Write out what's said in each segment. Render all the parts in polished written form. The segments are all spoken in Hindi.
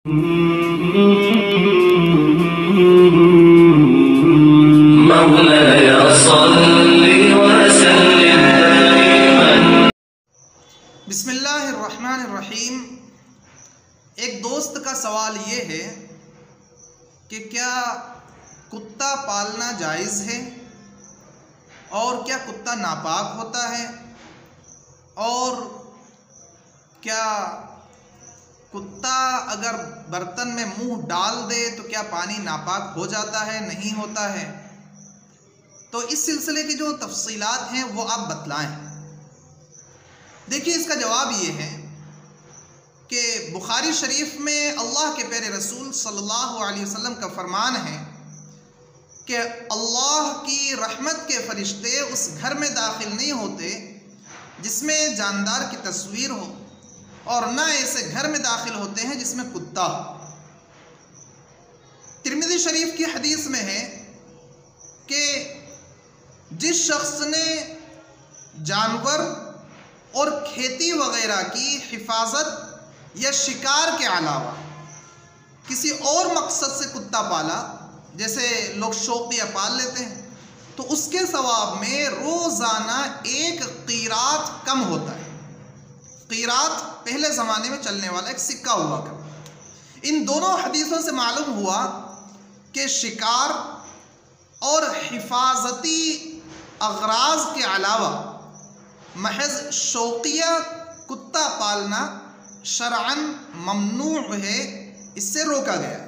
मौलाय सल्लि वसल्लिम दाइमन। बिस्मिल्लाहिर्रहमानिर्रहीम। एक दोस्त का सवाल ये है कि क्या कुत्ता पालना जायज़ है और क्या कुत्ता नापाक होता है, और क्या कुत्ता अगर बर्तन में मुंह डाल दे तो क्या पानी नापाक हो जाता है, नहीं होता है। तो इस सिलसिले की जो तफसीलात हैं वो आप बतलाएं। देखिए, इसका जवाब ये है कि बुखारी शरीफ में अल्लाह के प्यारे रसूल सल्लल्लाहु अलैहि वसल्लम का फरमान है कि अल्लाह की रहमत के फरिश्ते उस घर में दाखिल नहीं होते जिसमें जानदार की तस्वीर हो, और न ऐसे घर में दाखिल होते हैं जिसमें कुत्ता हो। तिर्मिज़ी शरीफ की हदीस में है कि जिस शख्स ने जानवर और खेती वगैरह की हिफाजत या शिकार के अलावा किसी और मकसद से कुत्ता पाला, जैसे लोग शौकिया पाल लेते हैं, तो उसके सवाब में रोज़ाना एक क़ीरात कम होता है। क़ीरात पहले ज़माने में चलने वाला एक सिक्का हुआ करता। इन दोनों हदीसों से मालूम हुआ कि शिकार और हिफाजती अगराज के अलावा महज शौकिया कुत्ता पालना शरअन ममनू है, इससे रोका गया है।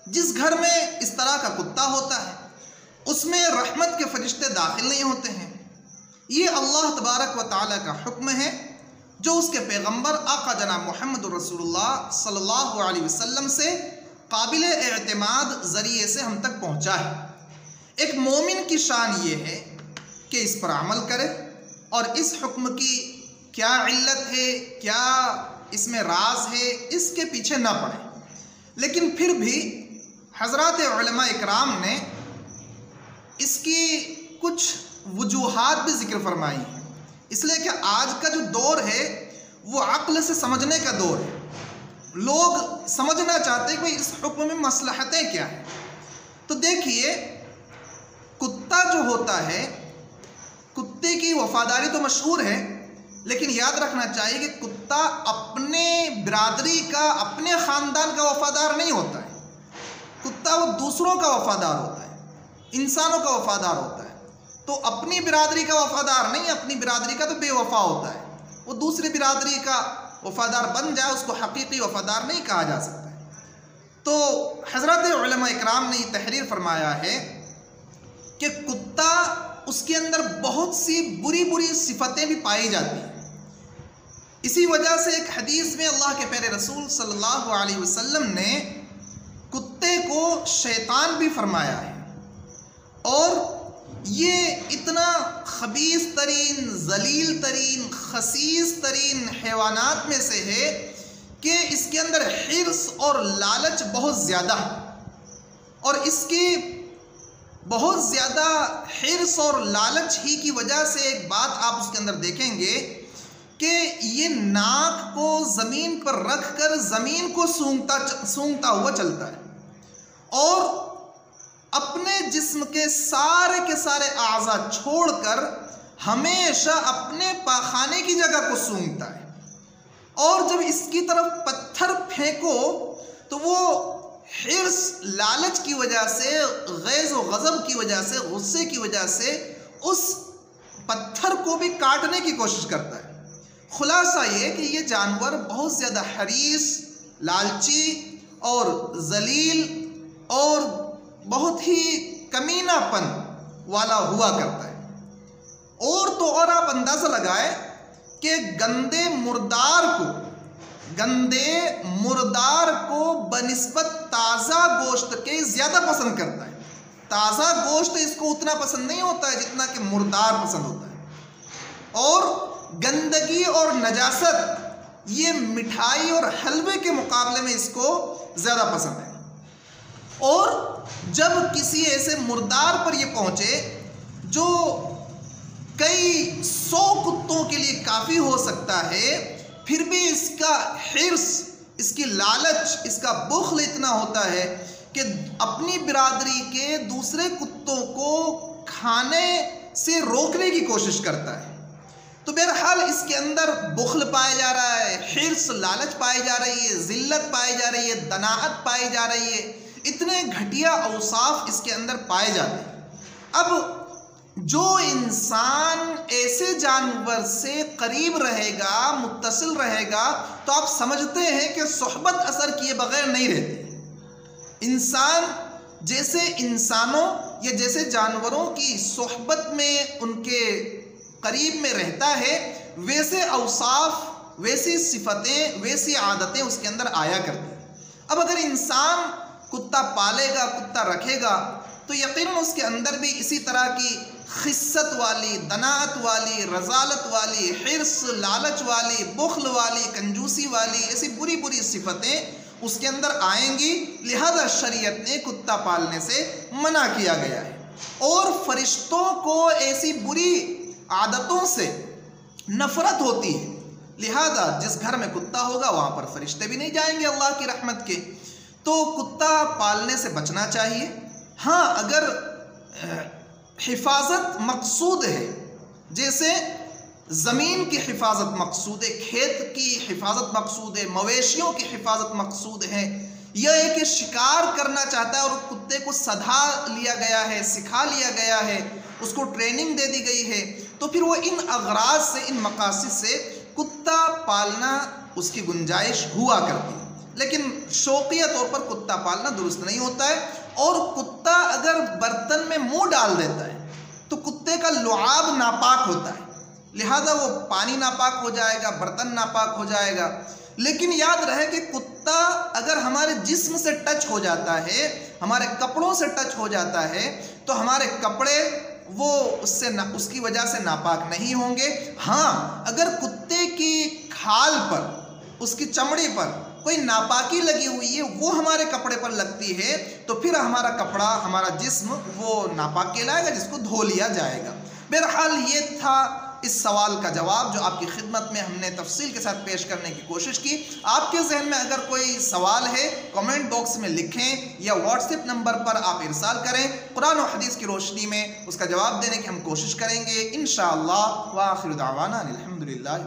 जिस घर में इस तरह का कुत्ता होता है उसमें रहमत के फरिश्ते दाखिल नहीं होते हैं। ये अल्लाह तबारक व तआला का हुक्म है जो उसके पैगंबर आका जनाब मोहम्मद रसूलुल्लाह सल्लल्लाहु अलैहि वसल्लम से काबिल एतमाद ज़रिए से हम तक पहुँचा है। एक मोमिन की शान ये है कि इस पर अमल करे और इस हुक्म की क्या इल्लत है, क्या इसमें राज है, इसके पीछे ना पड़े। लेकिन फिर भी हज़रात उलमा इकराम ने इसकी कुछ वजूहात भी ज़िक्र फरमाई हैं, इसलिए कि आज का जो दौर है वो अक्ल से समझने का दौर है। लोग समझना चाहते हैं कि इस हुक्म में मसलहतें क्या हैं। तो देखिए, कुत्ता जो होता है, कुत्ते की वफादारी तो मशहूर है, लेकिन याद रखना चाहिए कि कुत्ता अपने बिरादरी का, अपने ख़ानदान का वफादार नहीं होता है। कुत्ता वो दूसरों का वफादार होता है, इंसानों का वफादार होता है। तो अपनी बिरादरी का वफादार नहीं, अपनी बिरादरी का तो बेवफा होता है। वो दूसरी बिरादरी का वफादार बन जाए उसको हकीकी वफादार नहीं कहा जा सकता है। तो हज़रत उलमा इकराम ने ये तहरीर फरमाया है कि कुत्ता, उसके अंदर बहुत सी बुरी बुरी सिफतें भी पाई जाती हैं। इसी वजह से एक हदीस में अल्लाह के प्यारे रसूल सल्लल्लाहु अलैहि वसल्लम ने कुत्ते को शैतान भी फरमाया है, और ये इतना खबीस तरीन, जलील तरीन, खसीस तरीन हैवानात में से है कि इसके अंदर हिर्स और लालच बहुत ज़्यादा है। और इसकी बहुत ज़्यादा हिर्स और लालच ही की वजह से एक बात आप उसके अंदर देखेंगे कि ये नाक को ज़मीन पर रख कर ज़मीन को सूंघता हुआ चलता है, और अपने जिस्म के सारे आज़ा छोड़कर हमेशा अपने पाखाने की जगह को सूंघता है। और जब इसकी तरफ पत्थर फेंको तो वो हिर्स, लालच की वजह से, गैज़ व गज़ब की वजह से, गुस्से की वजह से उस पत्थर को भी काटने की कोशिश करता है। खुलासा ये कि ये जानवर बहुत ज़्यादा हरीस, लालची और जलील और बहुत ही कमीनापन वाला हुआ करता है। और तो और आप अंदाज़ा लगाए कि गंदे मुर्दार को बनिस्बत ताज़ा गोश्त के ज़्यादा पसंद करता है। ताज़ा गोश्त इसको उतना पसंद नहीं होता है जितना कि मुर्दार पसंद होता है। और गंदगी और नजासत ये मिठाई और हलवे के मुकाबले में इसको ज़्यादा पसंद है। और जब किसी ऐसे मुर्दार पर ये पहुँचे जो कई 100 कुत्तों के लिए काफ़ी हो सकता है, फिर भी इसका हिर्स, इसकी लालच, इसका बुख्ल इतना होता है कि अपनी बिरादरी के दूसरे कुत्तों को खाने से रोकने की कोशिश करता है। तो बहरहाल इसके अंदर बुख्ल पाया जा रहा है, हिर्स, लालच पाई जा रही है, जिल्लत पाई जा रही है, दनाअत पाई जा रही है, इतने घटिया औसाफ इसके अंदर पाए जाते हैं। अब जो इंसान ऐसे जानवर से करीब रहेगा, मुत्तसिल रहेगा, तो आप समझते हैं कि सोहबत असर किए बगैर नहीं रहती। इंसान जैसे इंसानों या जैसे जानवरों की सोहबत में, उनके करीब में रहता है, वैसे औसाफ, वैसी सिफतें, वैसी आदतें उसके अंदर आया करती हैं। अब अगर इंसान कुत्ता पालेगा, कुत्ता रखेगा, तो यकीनन उसके अंदर भी इसी तरह की खिस्सत वाली, दनाअत वाली, रजालत वाली, हिर्स, लालच वाली, बुख्ल वाली, कंजूसी वाली, ऐसी बुरी बुरी सिफतें उसके अंदर आएंगी। लिहाजा शरीयत ने कुत्ता पालने से मना किया गया है। और फरिश्तों को ऐसी बुरी आदतों से नफरत होती है, लिहाजा जिस घर में कुत्ता होगा वहाँ पर फरिश्ते भी नहीं जाएंगे अल्लाह की रहमत के। तो कुत्ता पालने से बचना चाहिए। हाँ, अगर हिफाजत मकसूद है, जैसे ज़मीन की हिफाजत मकसूद है, खेत की हिफाजत मकसूद है, मवेशियों की हिफाजत मकसूद है, यह है कि शिकार करना चाहता है और कुत्ते को सधा लिया गया है, सिखा लिया गया है, उसको ट्रेनिंग दे दी गई है, तो फिर वो इन अगराज से, इन मकासद से कुत्ता पालना उसकी गुंजाइश हुआ करती है। लेकिन शौकिया तौर पर कुत्ता पालना दुरुस्त नहीं होता है। और कुत्ता अगर बर्तन में मुंह डाल देता है तो कुत्ते का लुआब नापाक होता है, लिहाजा वो पानी नापाक हो जाएगा, बर्तन नापाक हो जाएगा। लेकिन याद रहे कि कुत्ता अगर हमारे जिस्म से टच हो जाता है, हमारे कपड़ों से टच हो जाता है, तो हमारे कपड़े वो उसकी वजह से नापाक नहीं होंगे। हाँ, अगर कुत्ते की खाल पर, उसकी चमड़ी पर कोई नापाकी लगी हुई है, वो हमारे कपड़े पर लगती है, तो फिर हमारा कपड़ा, हमारा जिस्म वो नापाक कहलाएगा, जिसको धो लिया जाएगा। बहरहाल ये था इस सवाल का जवाब जो आपकी खिदमत में हमने तफसील के साथ पेश करने की कोशिश की। आपके जहन में अगर कोई सवाल है, कमेंट बॉक्स में लिखें या व्हाट्सएप नंबर पर आप इरसाल करें। कुरान और हदीस की रोशनी में उसका जवाब देने की हम कोशिश करेंगे इंशाअल्लाह। व आखिर दावाना अनिल हम्दुलिल्लाह।